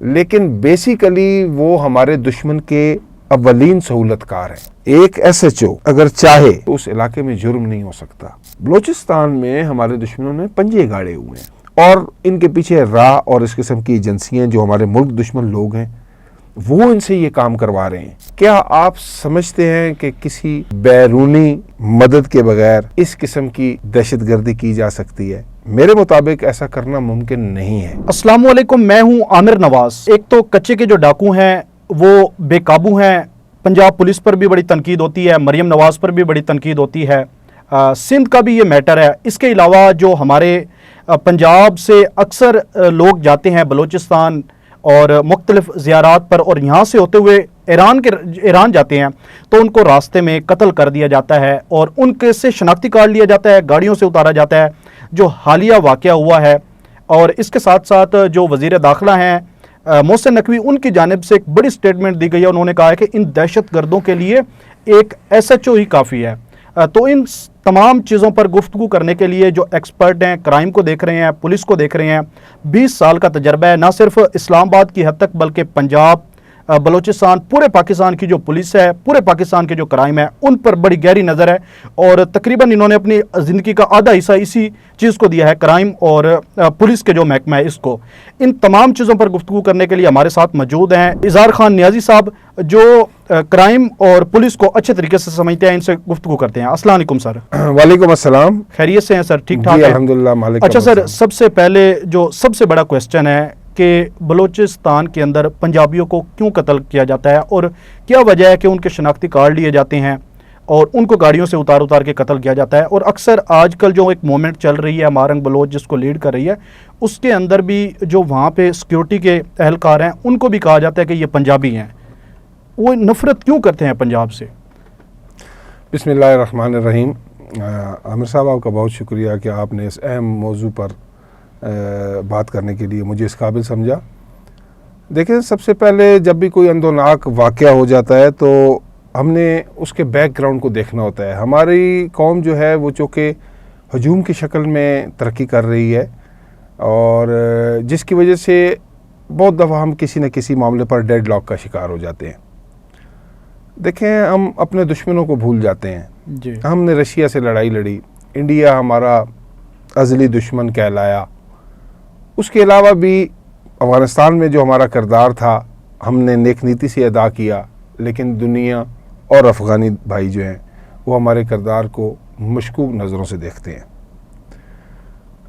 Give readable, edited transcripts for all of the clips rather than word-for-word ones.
لیکن بیسیکلی وہ ہمارے دشمن کے اولین سہولت کار ہیں۔ ایک SHO اگر چاہے تو اس علاقے میں جرم نہیں ہو سکتا۔ بلوچستان میں ہمارے دشمنوں نے پنجے گاڑے ہوئے ہیں اور ان کے پیچھے راہ اور اس قسم کی ایجنسیاں جو ہمارے ملک دشمن لوگ ہیں وہ ان سے یہ کام کروا رہے ہیں۔ کیا آپ سمجھتے ہیں کہ کسی بیرونی مدد کے بغیر اس قسم کی دہشت گردی کی جا سکتی ہے؟ میرے مطابق ایسا کرنا ممکن نہیں ہے۔ السلام علیکم، میں ہوں عامر نواز۔ ایک تو کچے کے جو ڈاکو ہیں وہ بے قابو ہیں، پنجاب پولیس پر بھی بڑی تنقید ہوتی ہے، مریم نواز پر بھی بڑی تنقید ہوتی ہے، سندھ کا بھی یہ میٹر ہے۔ اس کے علاوہ جو ہمارے پنجاب سے اکثر لوگ جاتے ہیں بلوچستان اور مختلف زیارات پر اور یہاں سے ہوتے ہوئے ایران جاتے ہیں تو ان کو راستے میں قتل کر دیا جاتا ہے اور ان کے سے شناختی کارڈ لیا جاتا ہے، گاڑیوں سے اتارا جاتا ہے، جو حالیہ واقعہ ہوا ہے۔ اور اس کے ساتھ ساتھ جو وزیر داخلہ ہیں محسن نقوی، ان کی جانب سے ایک بڑی سٹیٹمنٹ دی گئی ہے۔ انہوں نے کہا ہے کہ ان دہشت گردوں کے لیے ایک SHO ہی کافی ہے۔ تو ان تمام چیزوں پر گفتگو کرنے کے لیے جو ایکسپرٹ ہیں، کرائم کو دیکھ رہے ہیں، پولیس کو دیکھ رہے ہیں، 20 سال کا تجربہ ہے، نہ صرف اسلام آباد کی حد تک بلکہ پنجاب، بلوچستان، پورے پاکستان کی جو پولیس ہے، پورے پاکستان کے جو کرائم ہے ان پر بڑی گہری نظر ہے اور تقریباً انہوں نے اپنی زندگی کا آدھا حصہ اسی چیز کو دیا ہے، کرائم اور پولیس کے جو محکمہ ہے اس کو۔ ان تمام چیزوں پر گفتگو کرنے کے لیے ہمارے ساتھ موجود ہیں اظہار خان نیازی صاحب، جو کرائم اور پولیس کو اچھے طریقے سے سمجھتے ہیں۔ ان سے گفتگو کرتے ہیں۔ السلام علیکم سر۔ وعلیکم السلام۔ خیریت سے ہیں سر؟ ٹھیک ٹھاک جی ہے الحمدللہ، مالک۔ اچھا سر، سب سے پہلے جو سب سے بڑا کویسچن ہے کہ بلوچستان کے اندر پنجابیوں کو کیوں قتل کیا جاتا ہے اور کیا وجہ ہے کہ ان کے شناختی کارڈ لیے جاتے ہیں اور ان کو گاڑیوں سے اتار کے قتل کیا جاتا ہے؟ اور اکثر آج کل جو ایک موومنٹ چل رہی ہے مارنگ بلوچ جس کو لیڈ کر رہی ہے، اس کے اندر بھی جو وہاں پہ سیکیورٹی کے اہلکار ہیں ان کو بھی کہا جاتا ہے کہ یہ پنجابی ہیں۔ وہ نفرت کیوں کرتے ہیں پنجاب سے؟ بسم اللہ الرحمن الرحیم۔ عامر صاحب، آپ کا بہت شکریہ کہ آپ نے اس اہم موضوع پر بات کرنے کے لیے مجھے اس قابل سمجھا۔ دیکھیں، سب سے پہلے جب بھی کوئی اندوناک واقعہ ہو جاتا ہے تو ہم نے اس کے بیک گراؤنڈ کو دیکھنا ہوتا ہے۔ ہماری قوم جو ہے وہ چونکہ ہجوم کی شکل میں ترقی کر رہی ہے اور جس کی وجہ سے بہت دفعہ ہم کسی نہ کسی معاملے پر ڈیڈ لاک کا شکار ہو جاتے ہیں۔ دیکھیں، ہم اپنے دشمنوں کو بھول جاتے ہیں۔ جی، ہم نے رشیا سے لڑائی لڑی، انڈیا ہمارا ازلی دشمن کہلایا۔ اس کے علاوہ بھی افغانستان میں جو ہمارا کردار تھا ہم نے نیک نیتی سے ادا کیا، لیکن دنیا اور افغانی بھائی جو ہیں وہ ہمارے کردار کو مشکوک نظروں سے دیکھتے ہیں۔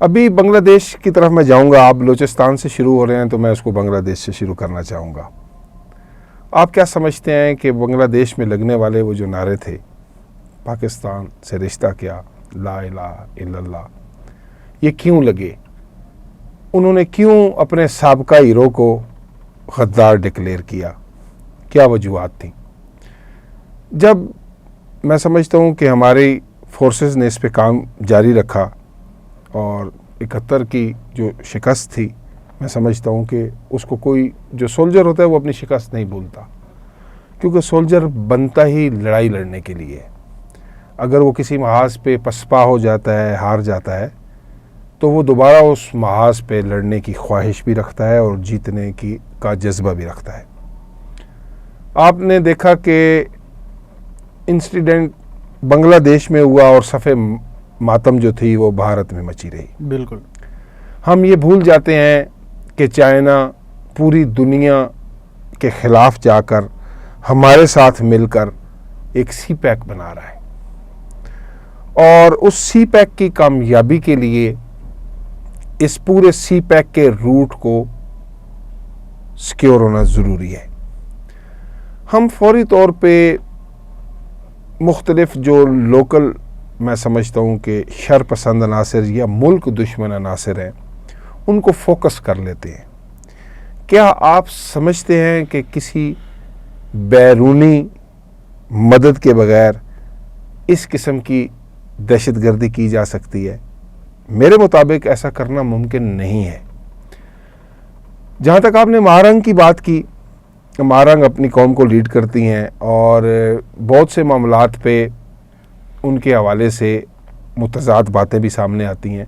ابھی بنگلہ دیش کی طرف میں جاؤں گا۔ آپ بلوچستان سے شروع ہو رہے ہیں تو میں اس کو بنگلہ دیش سے شروع کرنا چاہوں گا۔ آپ کیا سمجھتے ہیں کہ بنگلہ دیش میں لگنے والے وہ جو نعرے تھے، پاکستان سے رشتہ کیا، لا الہ الا اللہ، یہ کیوں لگے؟ انہوں نے کیوں اپنے سابقہ ہیرو کو غدار ڈکلیئر کیا؟ کیا وجوہات تھیں؟ جب میں سمجھتا ہوں کہ ہماری فورسز نے اس پہ کام جاری رکھا اور 71 کی جو شکست تھی، میں سمجھتا ہوں کہ اس کو کوئی جو سولجر ہوتا ہے وہ اپنی شکست نہیں بھولتا، کیونکہ سولجر بنتا ہی لڑائی لڑنے کے لیے۔ اگر وہ کسی محاذ پہ پسپا ہو جاتا ہے، ہار جاتا ہے، تو وہ دوبارہ اس محاذ پہ لڑنے کی خواہش بھی رکھتا ہے اور جیتنے کا جذبہ بھی رکھتا ہے۔ آپ نے دیکھا کہ انسیڈنٹ بنگلہ دیش میں ہوا اور صف ماتم جو تھی وہ بھارت میں مچی رہی۔ بالکل۔ ہم یہ بھول جاتے ہیں کہ چائنا پوری دنیا کے خلاف جا کر ہمارے ساتھ مل کر ایک سی پیک بنا رہا ہے، اور اس سی پیک کی کامیابی کے لیے اس پورے سی پیک کے روٹ کو سیکیور ہونا ضروری ہے۔ ہم فوری طور پہ مختلف جو لوکل، میں سمجھتا ہوں کہ شر پسند عناصر یا ملک دشمن عناصر ہیں، ان کو فوکس کر لیتے ہیں۔ کیا آپ سمجھتے ہیں کہ کسی بیرونی مدد کے بغیر اس قسم کی دہشت گردی کی جا سکتی ہے؟ میرے مطابق ایسا کرنا ممکن نہیں ہے۔ جہاں تک آپ نے مہارنگ کی بات کی، مہارنگ اپنی قوم کو لیڈ کرتی ہیں اور بہت سے معاملات پہ ان کے حوالے سے متضاد باتیں بھی سامنے آتی ہیں۔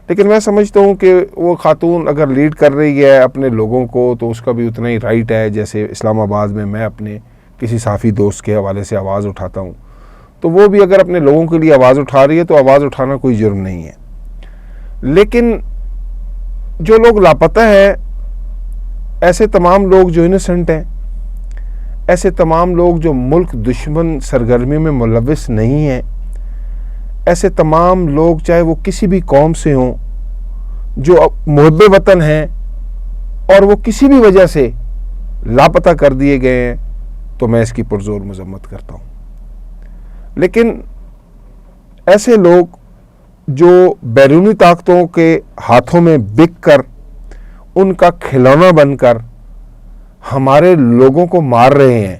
لیکن میں سمجھتا ہوں کہ وہ خاتون اگر لیڈ کر رہی ہے اپنے لوگوں کو تو اس کا بھی اتنا ہی رائٹ ہے جیسے اسلام آباد میں اپنے کسی صحافی دوست کے حوالے سے آواز اٹھاتا ہوں، تو وہ بھی اگر اپنے لوگوں کے لیے آواز اٹھا رہی ہے تو آواز اٹھانا کوئی جرم نہیں ہے۔ لیکن جو لوگ لاپتہ ہیں، ایسے تمام لوگ جو انوسنٹ ہیں، ایسے تمام لوگ جو ملک دشمن سرگرمیوں میں ملوث نہیں ہیں، ایسے تمام لوگ چاہے وہ کسی بھی قوم سے ہوں جو محب وطن ہیں اور وہ کسی بھی وجہ سے لاپتہ کر دیے گئے ہیں، تو میں اس کی پرزور مذمت کرتا ہوں۔ لیکن ایسے لوگ جو بیرونی طاقتوں کے ہاتھوں میں بک کر ان کا کھلونا بن کر ہمارے لوگوں کو مار رہے ہیں،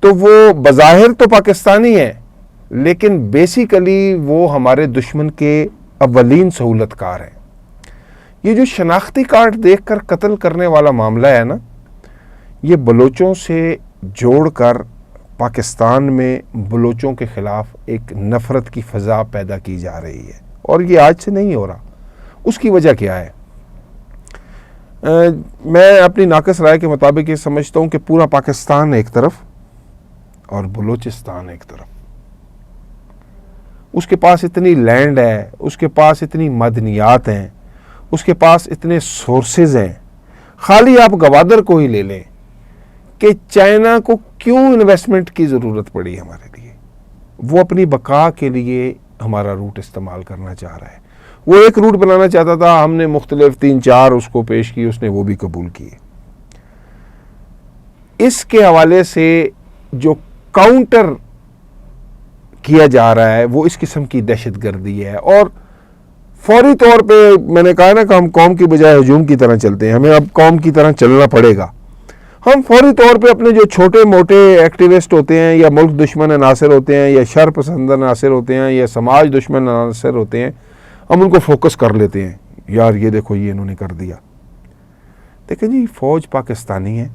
تو وہ بظاہر تو پاکستانی ہیں لیکن بیسیکلی وہ ہمارے دشمن کے اولین سہولت کار ہیں۔ یہ جو شناختی کارڈ دیکھ کر قتل کرنے والا معاملہ ہے نا، یہ بلوچوں سے جوڑ کر پاکستان میں بلوچوں کے خلاف ایک نفرت کی فضا پیدا کی جا رہی ہے، اور یہ آج سے نہیں ہو رہا۔ اس کی وجہ کیا ہے؟ میں اپنی ناقص رائے کے مطابق یہ سمجھتا ہوں کہ پورا پاکستان ایک طرف اور بلوچستان ایک طرف، اس کے پاس اتنی لینڈ ہے، اس کے پاس اتنی معدنیات ہیں، اس کے پاس اتنے سورسز ہیں۔ خالی آپ گوادر کو ہی لے لیں کہ چائنا کو کیوں انویسٹمنٹ کی ضرورت پڑی ہمارے لیے؟ وہ اپنی بقا کے لیے ہمارا روٹ استعمال کرنا چاہ رہا ہے۔ وہ ایک روٹ بنانا چاہتا تھا، ہم نے مختلف 3-4 اس کو پیش کی، اس نے وہ بھی قبول کیے۔ اس کے حوالے سے جو کاؤنٹر کیا جا رہا ہے وہ اس قسم کی دہشت گردی ہے، اور فوری طور پہ میں نے کہا نا کہ ہم قوم کی بجائے ہجوم کی طرح چلتے ہیں، ہمیں اب قوم کی طرح چلنا پڑے گا۔ ہم فوری طور پہ اپنے جو چھوٹے موٹے ایکٹیوسٹ ہوتے ہیں یا ملک دشمن عناصر ہوتے ہیں یا شر پسند عناصر ہوتے ہیں یا سماج دشمن عناصر ہوتے ہیں، ہم ان کو فوکس کر لیتے ہیں، یار یہ دیکھو یہ انہوں نے کر دیا۔ دیکھیں جی، فوج پاکستانی ہے،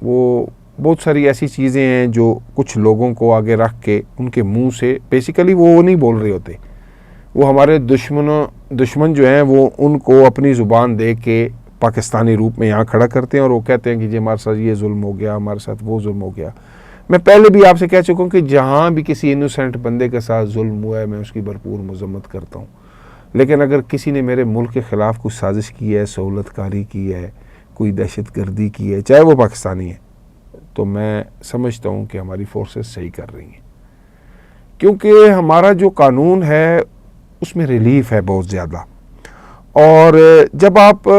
وہ بہت ساری ایسی چیزیں ہیں جو کچھ لوگوں کو آگے رکھ کے ان کے منہ سے بیسیکلی وہ نہیں بول رہے ہوتے، وہ ہمارے دشمن جو ہیں وہ ان کو اپنی زبان دے کے پاکستانی روپ میں یہاں کھڑا کرتے ہیں، اور وہ کہتے ہیں کہ جی ہمارے ساتھ یہ ظلم ہو گیا، ہمارے ساتھ وہ ظلم ہو گیا۔ میں پہلے بھی آپ سے کہہ چکا ہوں کہ جہاں بھی کسی انوسنٹ بندے کے ساتھ ظلم ہوا ہے میں اس کی بھرپور مذمت کرتا ہوں، لیکن اگر کسی نے میرے ملک کے خلاف کوئی سازش کی ہے، سہولت کاری کی ہے، کوئی دہشت گردی کی ہے، چاہے وہ پاکستانی ہے، تو میں سمجھتا ہوں کہ ہماری فورسز صحیح کر رہی ہیں، کیونکہ ہمارا جو قانون ہے اس میں ریلیف ہے بہت زیادہ۔ اور جب آپ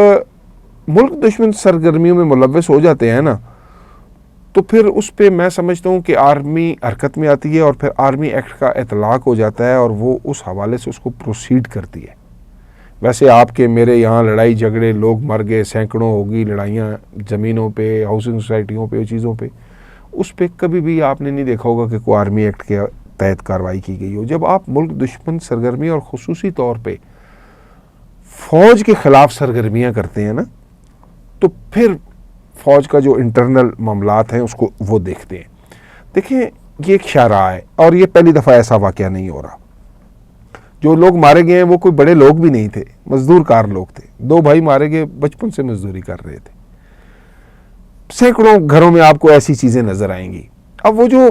ملک دشمن سرگرمیوں میں ملوث ہو جاتے ہیں نا، تو پھر اس پہ میں سمجھتا ہوں کہ آرمی حرکت میں آتی ہے، اور پھر آرمی ایکٹ کا اطلاق ہو جاتا ہے، اور وہ اس حوالے سے اس کو پروسیڈ کرتی ہے۔ ویسے آپ کے میرے یہاں لڑائی جھگڑے، لوگ مر گئے، سینکڑوں ہوگی لڑائیاں زمینوں پہ، ہاؤسنگ سوسائٹیوں پہ، چیزوں پہ، اس پہ کبھی بھی آپ نے نہیں دیکھا ہوگا کہ کوئی آرمی ایکٹ کے تحت کارروائی کی گئی ہو۔ جب آپ ملک دشمن سرگرمی اور خصوصی طور پہ فوج کے خلاف سرگرمیاں کرتے ہیں نا، تو پھر فوج کا جو انٹرنل معاملات ہیں اس کو وہ دیکھتے ہیں۔ دیکھیں، یہ ایک شاہراہ ہے، اور یہ پہلی دفعہ ایسا واقعہ نہیں ہو رہا۔ جو لوگ مارے گئے ہیں وہ کوئی بڑے لوگ بھی نہیں تھے، مزدور کار لوگ تھے۔ 2 بھائی مارے گئے، بچپن سے مزدوری کر رہے تھے۔ سینکڑوں گھروں میں آپ کو ایسی چیزیں نظر آئیں گی۔ اب وہ جو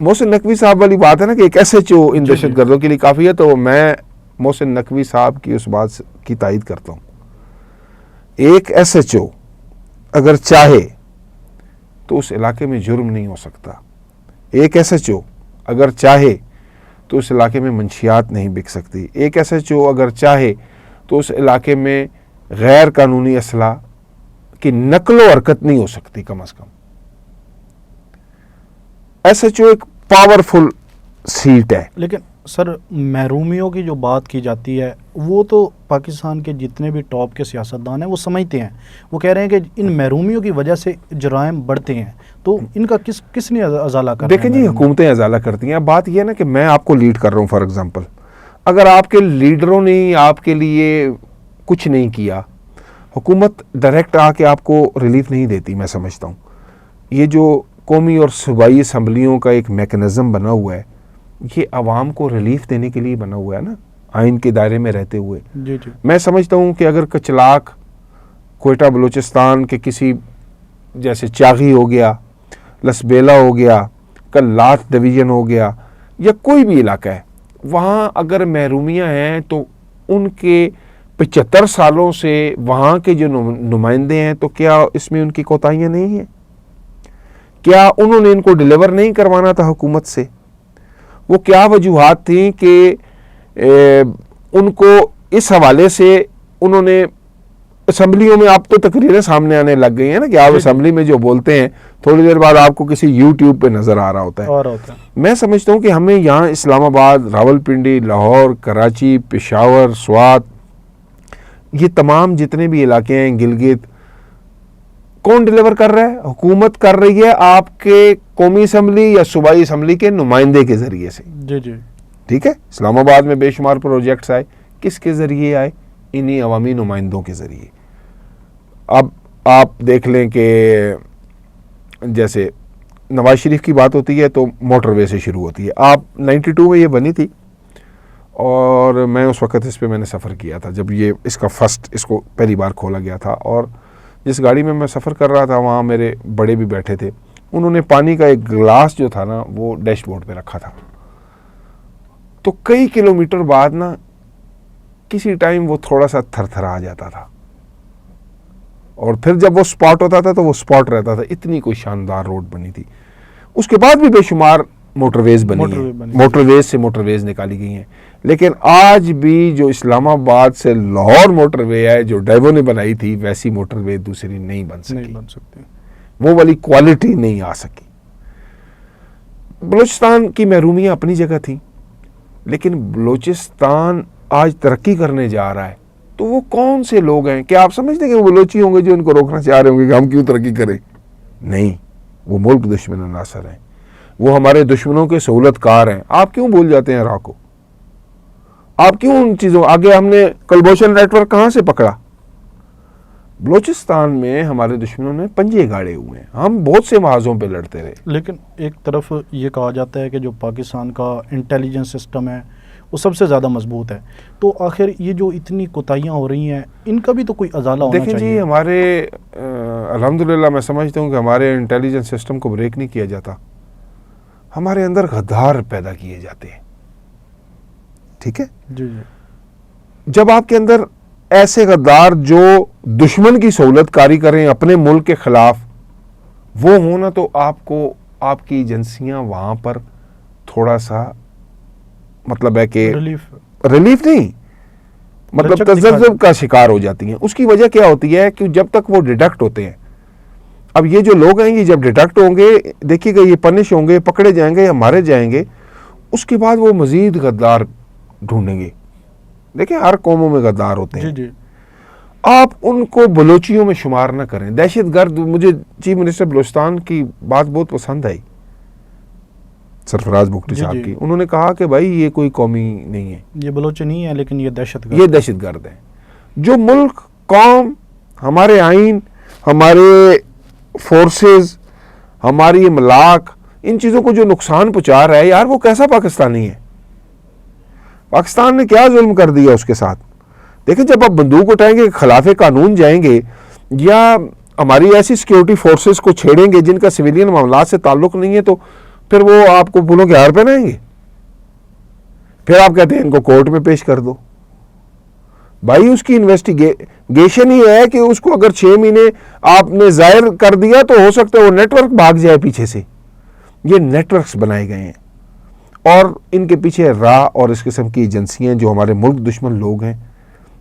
محسن نقوی صاحب والی بات ہے نا کہ ایک ایس ایچ او ان دہشت گردوں کے لیے کافی ہے، تو میں محسن نقوی صاحب کی اس بات کی تائید کرتا ہوں۔ ایک ایس ایچ او اگر چاہے تو اس علاقے میں جرم نہیں ہو سکتا۔ ایک ایس ایچ او اگر چاہے تو اس علاقے میں منشیات نہیں بک سکتی۔ ایک ایس ایچ او اگر چاہے تو اس علاقے میں غیر قانونی اسلحہ کی نقل و حرکت نہیں ہو سکتی۔ کم از کم ایس ایچ او ایک پاورفل سیٹ ہے۔ لیکن سر، محرومیوں کی جو بات کی جاتی ہے وہ تو پاکستان کے جتنے بھی ٹاپ کے سیاستدان ہیں وہ سمجھتے ہیں، وہ کہہ رہے ہیں کہ ان محرومیوں کی وجہ سے جرائم بڑھتے ہیں، تو ان کا کس نے ازالہ کرنا ہے؟ دیکھیں جی، حکومتیں ازالہ کرتی ہیں۔ بات یہ ہے نا کہ میں آپ کو لیڈ کر رہا ہوں، فار ایگزامپل اگر آپ کے لیڈروں نے آپ کے لیے کچھ نہیں کیا، حکومت ڈائریکٹ آ کے آپ کو ریلیف نہیں دیتی۔ میں سمجھتا ہوں یہ جو قومی اور صوبائی اسمبلیوں کا ایک میکنزم بنا ہوا ہے، یہ عوام کو ریلیف دینے کے لیے بنا ہوا ہے نا۔ آئین کے دائرے میں رہتے ہوئے. جی جی میں سمجھتا ہوں کہ اگر کچلاک کوئٹہ بلوچستان کے کسی جیسے چاغی ہو گیا, لسبیلا ہو گیا, کلات ڈویژن ہو گیا, یا کوئی بھی علاقہ ہے, وہاں اگر محرومیاں ہیں تو ان کے 75 سالوں سے وہاں کے جو نمائندے ہیں, تو کیا اس میں ان کی کوتاہیاں نہیں ہیں؟ کیا انہوں نے ان کو ڈیلیور نہیں کروانا تھا حکومت سے؟ وہ کیا وجوہات تھیں کہ ان کو اس حوالے سے انہوں نے اسمبلیوں میں, آپ تو تقریریں سامنے آنے لگ گئی ہیں نا کہ آپ اسمبلی میں جو بولتے ہیں تھوڑی دیر بعد آپ کو کسی یوٹیوب پہ نظر آ رہا ہوتا ہے. میں سمجھتا ہوں کہ ہمیں یہاں اسلام آباد, راولپنڈی, لاہور, کراچی, پشاور, سوات, یہ تمام جتنے بھی علاقے ہیں, گلگت, کون ڈیلیور کر رہا ہے؟ حکومت کر رہی ہے آپ کے قومی اسمبلی یا صوبائی اسمبلی کے نمائندے کے ذریعے سے. جی جی ٹھیک ہے, اسلام آباد میں بے شمار پروجیکٹس آئے, کس کے ذریعے آئے؟ انہی عوامی نمائندوں کے ذریعے. اب آپ دیکھ لیں کہ جیسے نواز شریف کی بات ہوتی ہے تو موٹر وے سے شروع ہوتی ہے. آپ 92 میں یہ بنی تھی اور میں اس وقت اس پہ میں نے سفر کیا تھا جب یہ اس کا اس کو پہلی بار کھولا گیا تھا, اور جس گاڑی میں سفر کر رہا تھا وہاں میرے بڑے بھی بیٹھے تھے. انہوں نے پانی کا ایک گلاس جو تھا نا وہ ڈیش بورڈ پہ رکھا تھا, تو کئی کلومیٹر بعد نا کسی ٹائم وہ تھوڑا سا تھر تھر آ جاتا تھا, اور پھر جب وہ سپاٹ ہوتا تھا تو وہ سپاٹ رہتا تھا. اتنی کوئی شاندار روڈ بنی تھی. اس کے بعد بھی بے شمار موٹر ویز بنی ہیں, موٹر ویز سے موٹر ویز نکالی گئی ہیں, لیکن آج بھی جو اسلام آباد سے لاہور موٹر وے ہے جو ڈائیو نے بنائی تھی, ویسی موٹر وے دوسری نہیں بن سکتی, وہ والی کوالٹی نہیں آ سکی. بلوچستان کی محرومیاں اپنی جگہ تھیں, لیکن بلوچستان آج ترقی کرنے جا رہا ہے, تو وہ کون سے لوگ ہیں؟ کیا آپ سمجھتے ہیں کہ وہ بلوچی ہوں گے جو ان کو روکنا چاہ رہے ہوں گے کہ ہم کیوں ترقی کریں؟ نہیں, وہ ملک دشمن عناصر ہیں, وہ ہمارے دشمنوں کے سہولت کار ہیں. آپ کیوں بھول جاتے ہیں راہ کو؟ آپ کیوں ان چیزوں آگے؟ ہم نے کلبوشن نیٹ ورک کہاں سے پکڑا؟ بلوچستان میں ہمارے دشمنوں نے پنجے گاڑے ہوئے ہیں. ہم بہت سے محاذوں پہ لڑتے رہے. لیکن ایک طرف یہ کہا جاتا ہے کہ جو پاکستان کا انٹیلیجنس سسٹم ہے وہ سب سے زیادہ مضبوط ہے, تو آخر یہ جو اتنی کوتاہیاں ہو رہی ہیں ان کا بھی تو کوئی ازالہ ہونا چاہیے. دیکھیں جی, ہمارے الحمدللہ میں سمجھتا ہوں کہ ہمارے انٹیلیجنس سسٹم کو بریک نہیں کیا جاتا. ہمارے اندر غدار پیدا کیے جاتے ہیں. ٹھیک ہے, جی جی. جب آپ کے اندر ایسے غدار جو دشمن کی سہولت کاری کریں اپنے ملک کے خلاف, وہ ہونا, تو آپ کو آپ کی ایجنسیاں وہاں پر تھوڑا سا مطلب ہے کہ ریلیف نہیں, مطلب تذبذب کا شکار ہو جاتی ہیں. اس کی وجہ کیا ہوتی ہے کہ جب تک وہ ڈیڈکٹ ہوتے ہیں, اب یہ جو لوگ ہیں یہ جب ڈیڈکٹ ہوں گے, دیکھیے گا یہ پنش ہوں گے, پکڑے جائیں گے یا مارے جائیں گے, اس کے بعد وہ مزید غدار ڈھونڈیں گے. دیکھیں ہر قوموں میں غدار ہوتے ہیں. جی جی. آپ ان کو بلوچیوں میں شمار نہ کریں. دہشت گرد, مجھے چیف منسٹر بلوچستان کی بات بہت پسند آئی, سرفراز بگٹی صاحب کی. انہوں نے کہا کہ بھائی یہ کوئی قومی نہیں ہے, یہ بلوچ نہیں ہے, لیکن یہ دہشت گرد ہیں. جو ملک, قوم, ہمارے آئین, ہمارے فورسز, ہماری املاک, ان چیزوں کو جو نقصان پہنچا رہا ہے, یار وہ کیسا پاکستانی ہے؟ پاکستان نے کیا ظلم کر دیا اس کے ساتھ؟ دیکھیں جب آپ بندوق اٹھائیں گے, خلاف قانون جائیں گے, یا ہماری ایسی سیکیورٹی فورسز کو چھیڑیں گے جن کا سویلین معاملات سے تعلق نہیں ہے, تو پھر وہ آپ کو پھولوں کے ہار پہنائیں گے. پھر آپ کہتے ہیں ان کو کورٹ میں پیش کر دو. بھائی اس کی انویسٹیگیشن ہی ہے کہ اس کو اگر 6 مہینے آپ نے ظاہر کر دیا تو ہو سکتا ہے وہ نیٹ ورک بھاگ جائے پیچھے سے. یہ نیٹ ورکس بنائے گئے ہیں, اور ان کے پیچھے راہ اور اس قسم کی ایجنسیاں جو ہمارے ملک دشمن لوگ ہیں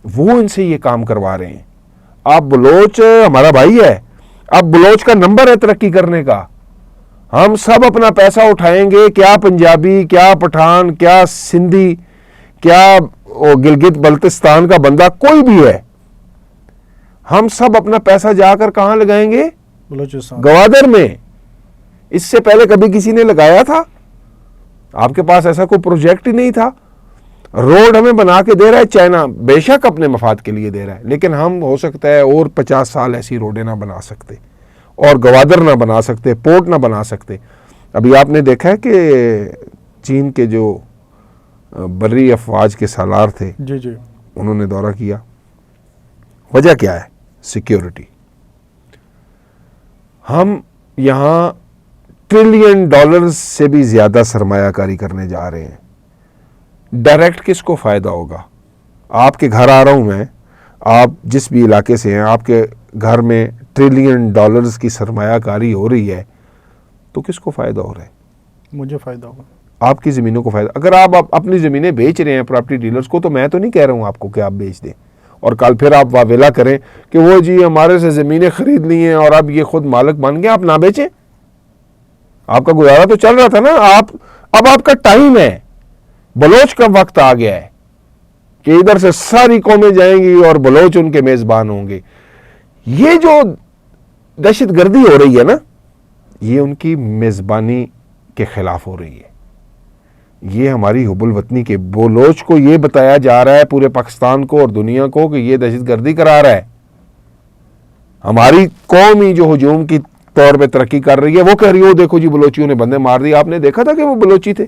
وہ ان سے یہ کام کروا رہے ہیں. آپ بلوچ ہمارا بھائی ہے, اب بلوچ کا نمبر ہے ترقی کرنے کا. ہم سب اپنا پیسہ اٹھائیں گے, کیا پنجابی, کیا پٹھان, کیا سندھی, کیا گلگت بلتستان کا بندہ کوئی بھی ہے, ہم سب اپنا پیسہ جا کر کہاں لگائیں گے؟ بلوچستان, گوادر میں. اس سے پہلے کبھی کسی نے لگایا تھا؟ آپ کے پاس ایسا کوئی پروجیکٹ ہی نہیں تھا. روڈ ہمیں بنا کے دے رہا ہے چائنا, بے شک اپنے مفاد کے لیے دے رہا ہے, لیکن ہم ہو سکتا ہے اور 50 سال ایسی روڈیں نہ بنا سکتے, اور گوادر نہ بنا سکتے, پورٹ نہ بنا سکتے. ابھی آپ نے دیکھا ہے کہ چین کے جو بری افواج کے سالار تھے، جی جی انہوں نے دورہ کیا۔ وجہ کیا ہے؟ سیکیورٹی۔ ہم یہاں $1 ٹریلین سے بھی زیادہ سرمایہ کاری کرنے جا رہے ہیں۔ ڈائریکٹ کس کو فائدہ ہوگا؟ آپ کے گھر آ رہا ہوں میں، آپ جس بھی علاقے سے ہیں، آپ کے گھر میں $1 ٹریلین کی سرمایہ کاری ہو رہی ہے، تو کس کو فائدہ ہو رہا ہے؟ مجھے فائدہ ہوگا۔ آپ کی زمینوں کو فائدہ۔ اگر آپ اپنی زمینیں بیچ رہے ہیں پراپرٹی ڈیلرز کو، تو میں تو نہیں کہہ رہا ہوں آپ کو کہ آپ بیچ دیں اور کل پھر آپ واویلا کریں کہ وہ جی ہمارے سے زمینیں خرید لی ہیں اور اب یہ خود مالک بن گئے، آپ نہ بیچیں۔ آپ کا گزارا تو چل رہا تھا نا۔ اب آپ کا ٹائم ہے، بلوچ کا وقت آ گیا ہے کہ ادھر سے ساری قومیں جائیں گی اور بلوچ ان کے میزبان ہوں گے۔ یہ جو دہشت گردی ہو رہی ہے نا، یہ ان کی میزبانی کے خلاف ہو رہی ہے۔ یہ ہماری حب الوطنی کے بلوچ کو یہ بتایا جا رہا ہے، پورے پاکستان کو اور دنیا کو، کہ یہ دہشت گردی کرا رہا ہے۔ ہماری قوم ہی جو ہجوم کی طور پہ ترقی کر رہی ہے، وہ کہہ رہی ہے دیکھو جی بلوچیوں نے بندے مار دی۔ آپ نے دیکھا تھا کہ وہ بلوچی تھے؟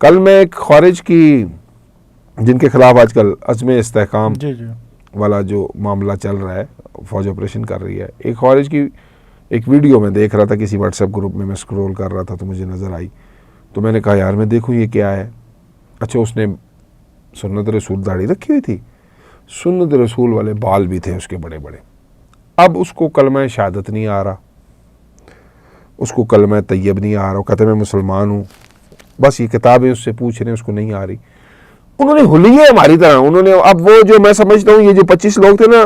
کل میں ایک خارج کی، جن کے خلاف آج کل عزم استحکام جی جی والا جو معاملہ چل رہا ہے، فوج آپریشن کر رہی ہے، ایک خارج کی ایک ویڈیو میں دیکھ رہا تھا کسی واٹس ایپ گروپ میں سکرول کر رہا تھا تو مجھے نظر آئی، تو میں نے کہا یار میں دیکھوں یہ کیا ہے۔ اچھا، اس نے سنت رسول داڑھی رکھی ہوئی تھی، سنت رسول والے بال بھی تھے اس کے بڑے بڑے۔ اب اس کو کلمہ شہادت نہیں آ رہا، اس کو کلمہ طیب نہیں آ رہا، وہ کہتے میں مسلمان ہوں، بس یہ کتابیں اس سے پوچھ رہے ہیں، اس کو نہیں آ رہی۔ انہوں نے حلیے ہماری طرح، انہوں نے اب وہ جو میں سمجھتا ہوں یہ جو 25 لوگ تھے نا،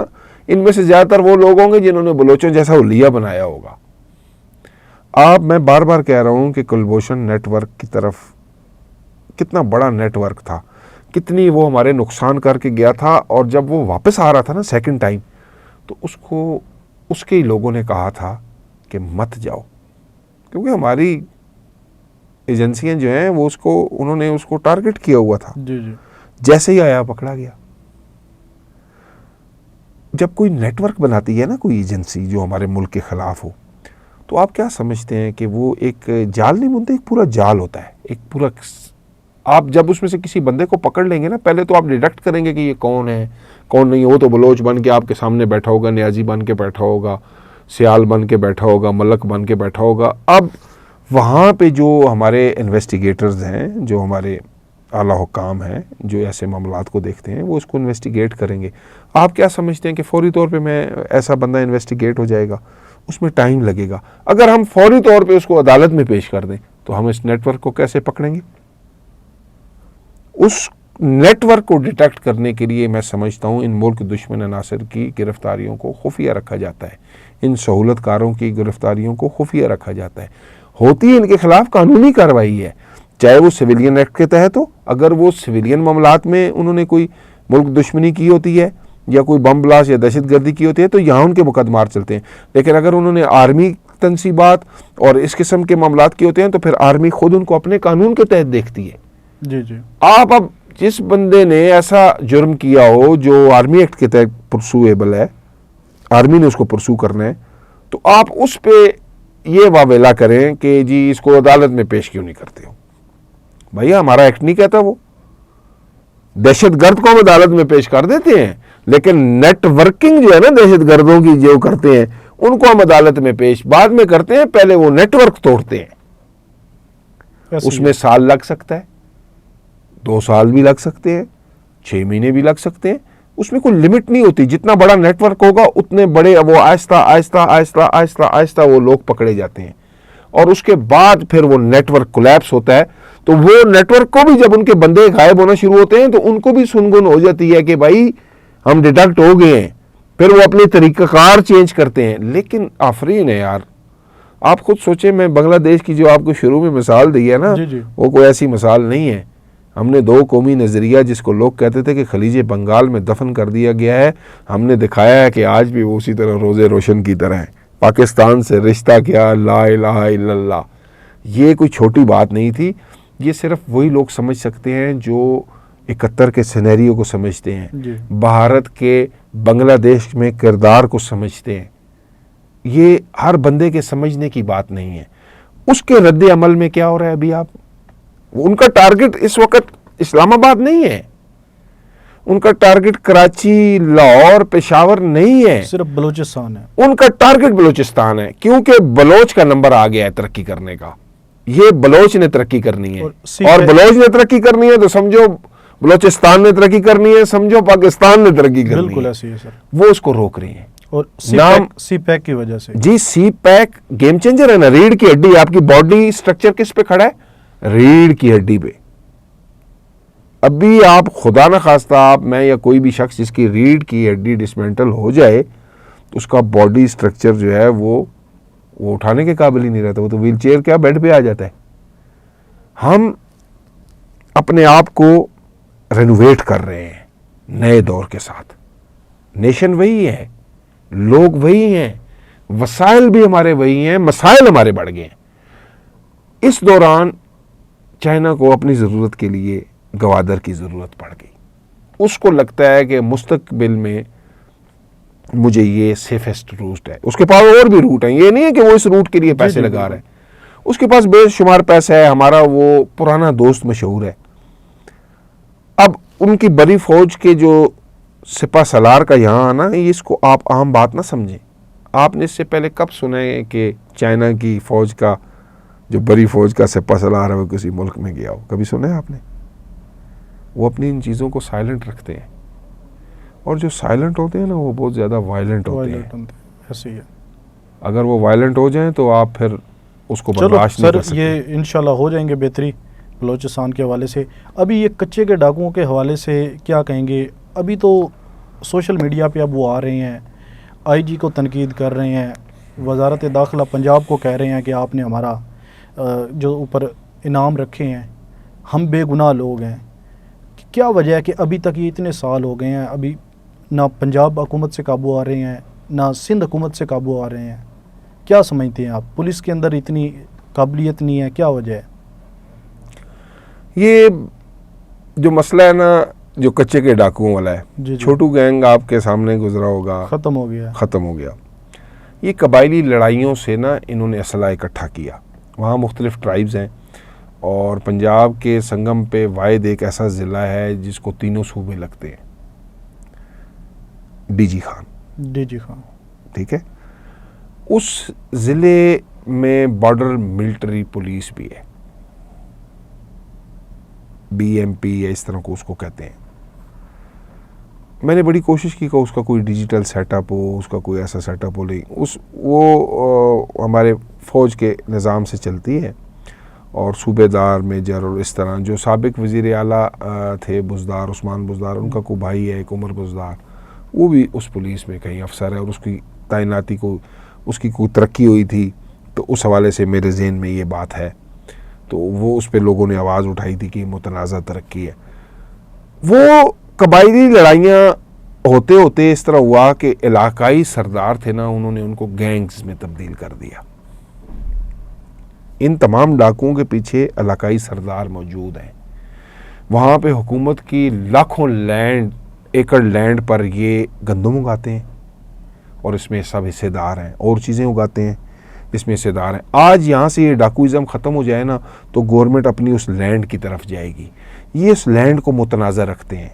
ان میں سے زیادہ تر وہ لوگ ہوں گے جنہوں نے بلوچوں جیسا حلیہ بنایا ہوگا۔ میں بار بار کہہ رہا ہوں کہ کلبھوشن نیٹ ورک کی طرف کتنا بڑا نیٹ ورک تھا، کتنی وہ ہمارے نقصان کر کے گیا تھا، اور جب وہ واپس آ رہا تھا نا سیکنڈ ٹائم، تو اس کے لوگوں نے کہا تھا کہ مت جاؤ، کیونکہ ہماری ایجنسیاں جو ہیں وہ انہوں نے اس کو ٹارگٹ کیا ہوا تھا۔ جی جی جیسے ہی آیا پکڑا گیا۔ جب کوئی نیٹ ورک بناتی ہے نا کوئی ایجنسی جو ہمارے ملک کے خلاف ہو، تو آپ کیا سمجھتے ہیں کہ وہ ایک جال نہیں بنتے، ایک پورا جال ہوتا ہے، ایک پورا۔ آپ جب اس میں سے کسی بندے کو پکڑ لیں گے نا، پہلے تو آپ ڈیڈکٹ کریں گے کہ یہ کون ہے کون نہیں ہے۔ وہ تو بلوچ بن کے آپ کے سامنے بیٹھا ہوگا، نیازی بن کے بیٹھا ہوگا، سیال بن کے بیٹھا ہوگا، ملک بن کے بیٹھا ہوگا۔ اب وہاں پہ جو ہمارے انویسٹیگیٹرز ہیں، جو ہمارے اعلیٰ حکام ہیں، جو ایسے معاملات کو دیکھتے ہیں، وہ اس کو انویسٹیگیٹ کریں گے۔ آپ کیا سمجھتے ہیں کہ فوری طور پہ میں ایسا بندہ انویسٹیگیٹ ہو جائے گا؟ اس میں ٹائم لگے گا۔ اگر ہم فوری طور پہ اس کو عدالت میں پیش کر دیں تو ہم اس نیٹ ورک کو کیسے پکڑیں گے؟ اس نیٹ ورک کو ڈیٹیکٹ کرنے کے لیے میں سمجھتا ہوں ان ملک دشمن عناصر کی گرفتاریوں کو خفیہ رکھا جاتا ہے، ان سہولت کاروں کی گرفتاریوں کو خفیہ رکھا جاتا ہے۔ ہوتی ہے ان کے خلاف قانونی کارروائی ہے، چاہے وہ سویلین ایکٹ کے تحت ہو، اگر وہ سویلین معاملات میں انہوں نے کوئی ملک دشمنی کی ہوتی ہے یا کوئی بم بلاس یا دہشت گردی کی ہوتی ہے تو یہاں ان کے مقدمات چلتے ہیں۔ لیکن اگر انہوں نے آرمی تنصیبات اور اس قسم کے معاملات کیے ہوتے ہیں تو پھر آرمی خود ان کو اپنے قانون کے تحت دیکھتی ہے۔ جی جی آپ اب جس بندے نے ایسا جرم کیا ہو جو آرمی ایکٹ کے تحت پرسویبل ہے، آرمی نے اس کو پرسو کرنا ہے، تو آپ اس پہ یہ واویلا کریں کہ جی اس کو عدالت میں پیش کیوں نہیں کرتے ہو؟ بھیا ہمارا ایکٹ نہیں کہتا، وہ دہشت گرد کو ہم عدالت میں پیش کر دیتے ہیں، لیکن نیٹ ورکنگ جو ہے نا دہشت گردوں کی جو کرتے ہیں ان کو ہم عدالت میں پیش بعد میں کرتے ہیں، پہلے وہ نیٹ ورک توڑتے ہیں۔ اس میں سال لگ سکتا ہے، 2 سال بھی لگ سکتے ہیں، 6 مہینے بھی لگ سکتے ہیں، اس میں کوئی لمٹ نہیں ہوتی۔ جتنا بڑا نیٹ ورک ہوگا اتنے بڑے وہ آہستہ آہستہ آہستہ آہستہ آہستہ وہ لوگ پکڑے جاتے ہیں، اور اس کے بعد پھر وہ نیٹ ورک کولیپس ہوتا ہے۔ تو وہ نیٹ ورک کو بھی جب ان کے بندے غائب ہونا شروع ہوتے ہیں تو ان کو بھی سنگن ہو جاتی ہے کہ بھائی ہم ڈیٹیکٹ ہو گئے ہیں، پھر وہ اپنے طریقہ کار چینج کرتے ہیں۔ لیکن آفرین ہے یار، آپ خود سوچیں، میں بنگلہ دیش کی جو آپ کو شروع میں مثال دی ہے نا، جی جی وہ کوئی ایسی مثال نہیں ہے۔ ہم نے 2 قومی نظریہ جس کو لوگ کہتے تھے کہ خلیج بنگال میں دفن کر دیا گیا ہے، ہم نے دکھایا ہے کہ آج بھی وہ اسی طرح روزے روشن کی طرح ہے۔ پاکستان سے رشتہ کیا، لا الہ الا اللہ، یہ کوئی چھوٹی بات نہیں تھی۔ یہ صرف وہی لوگ سمجھ سکتے ہیں جو 71 کے سینیریو کو سمجھتے ہیں، جی بھارت کے بنگلہ دیش میں کردار کو سمجھتے ہیں۔ یہ ہر بندے کے سمجھنے کی بات نہیں ہے۔ اس کے رد عمل میں کیا ہو رہا ہے ابھی آپ ان کا ٹارگٹ اس وقت اسلام آباد نہیں ہے، ان کا ٹارگٹ کراچی، لاہور، پشاور نہیں ہے، صرف بلوچستان ہے، ان کا ٹارگٹ بلوچستان ہے، کیونکہ بلوچ کا نمبر آ گیا ہے ترقی کرنے کا۔ یہ بلوچ نے ترقی کرنی ہے، اور بلوچ نے ترقی کرنی ہے تو سمجھو بلوچستان نے ترقی کرنی ہے، سمجھو پاکستان نے ترقی کرنی بالکل ہے، ایسے ہی ہے سر۔ وہ اس کو روک رہی ہیں۔ اور سی پیک کی وجہ سے جی سی پیک گیم چینجر ہے نا، ریڑھ کی ہڈی، آپ کی باڈی سٹرکچر کس پہ کھڑا ہے؟ ریڑھ کی ہڈی پہ۔ ابھی آپ خدا نہ خواستہ آپ میں یا کوئی بھی شخص جس کی ریڑھ کی ہڈی ڈسمینٹل ہو جائے تو اس کا باڈی سٹرکچر جو ہے وہ اٹھانے کے قابل ہی نہیں رہتا، وہ تو ویل چیئر کیا بیڈ پہ آ جاتا ہے۔ ہم اپنے آپ کو رینوویٹ کر رہے ہیں نئے دور کے ساتھ۔ نیشن وہی ہے، لوگ وہی ہیں، وسائل بھی ہمارے وہی ہیں، مسائل ہمارے بڑھ گئے ہیں۔ اس دوران چائنا کو اپنی ضرورت کے لیے گوادر کی ضرورت پڑ گئی۔ اس کو لگتا ہے کہ مستقبل میں مجھے یہ سیفسٹ روٹ ہے، اس کے پاس اور بھی روٹ ہیں، یہ نہیں ہے کہ وہ اس روٹ کے لیے پیسے لگا رہے ہیں، اس کے پاس بے شمار پیسہ ہے۔ ہمارا وہ پرانا دوست مشہور ہے۔ اب ان کی بڑی فوج کے جو سپہ سالار کا یہاں آنا، اس کو آپ عام بات نہ سمجھیں۔ آپ نے اس سے پہلے کب سنا ہے کہ چائنا کی فوج کا جو بڑی فوج کا سپہ سالار ہے وہ کسی ملک میں گیا ہو؟ کبھی سنا ہے آپ نے؟ وہ اپنی ان چیزوں کو سائلنٹ رکھتے ہیں، اور جو سائلنٹ ہوتے ہیں نا وہ بہت زیادہ وائلنٹ ہوتے ہیں۔ ایسے ہی ہے۔ اگر وہ وائلنٹ ہو جائیں تو آپ پھر اس کو برداشت نہیں کر سکتے۔ یہ انشاءاللہ ہو جائیں گے بہتری بلوچستان کے حوالے سے۔ ابھی یہ کچے کے ڈاکوؤں کے حوالے سے کیا کہیں گے؟ ابھی تو سوشل میڈیا پہ اب وہ آ رہے ہیں، آئی جی کو تنقید کر رہے ہیں، وزارت داخلہ پنجاب کو کہہ رہے ہیں کہ آپ نے ہمارا جو اوپر انعام رکھے ہیں، ہم بے گناہ لوگ ہیں۔ کیا وجہ ہے کہ ابھی تک یہ اتنے سال ہو گئے ہیں، ابھی نہ پنجاب حکومت سے قابو آ رہے ہیں، نہ سندھ حکومت سے قابو آ رہے ہیں؟ کیا سمجھتے ہیں آپ؟ پولیس کے اندر اتنی قابلیت نہیں ہے، کیا وجہ ہے؟ یہ جو مسئلہ ہے نا، جو کچے کے ڈاکوؤں والا ہے، جی چھوٹو گینگ آپ کے سامنے گزرا ہوگا، ختم ہو گیا۔ ختم ہو گیا۔ یہ قبائلی لڑائیوں سے نا انہوں نے اسلحہ اکٹھا کیا۔ وہاں مختلف ٹرائبز ہیں، اور پنجاب کے سنگم پہ واحد ایک ایسا ضلع ہے جس کو تینوں صوبے لگتے ہیں، ڈی جی خان، ٹھیک ہے؟ اس ضلع میں بارڈر ملٹری پولیس بھی ہے، بی ایم پی یا اس طرح کو اس کو کہتے ہیں۔ میں نے بڑی کوشش کی کہ اس کا کوئی ڈیجیٹل سیٹ اپ ہو، اس کا کوئی ایسا سیٹ اپ ہو، نہیں وہ ہمارے فوج کے نظام سے چلتی ہے، اور صوبے دار میجر اور اس طرح جو سابق وزیر اعلیٰ تھے بزدار، عثمان بزدار، ان کا کوئی بھائی ہے ایک عمر بزدار، وہ بھی اس پولیس میں کہیں افسر ہے، اور اس کی تعیناتی کو اس کی کوئی ترقی ہوئی تھی، تو اس حوالے سے میرے ذہن میں یہ بات ہے، تو وہ اس پہ لوگوں نے آواز اٹھائی تھی کہ متنازع ترقی ہے۔ وہ قبائلی لڑائیاں ہوتے ہوتے اس طرح ہوا کہ علاقائی سردار تھے نا، انہوں نے ان کو گینگز میں تبدیل کر دیا۔ ان تمام ڈاکوؤں کے پیچھے علاقائی سردار موجود ہیں۔ وہاں پہ حکومت کی لاکھوں ایکڑ لینڈ پر یہ گندم اگاتے ہیں، اور اس میں سب حصے دار ہیں، اور چیزیں اگاتے ہیں جس میں حصے دار ہیں۔ آج یہاں سے یہ ڈاکوئزم ختم ہو جائے نا تو گورنمنٹ اپنی اس لینڈ کی طرف جائے گی۔ یہ اس لینڈ کو متنازع رکھتے ہیں،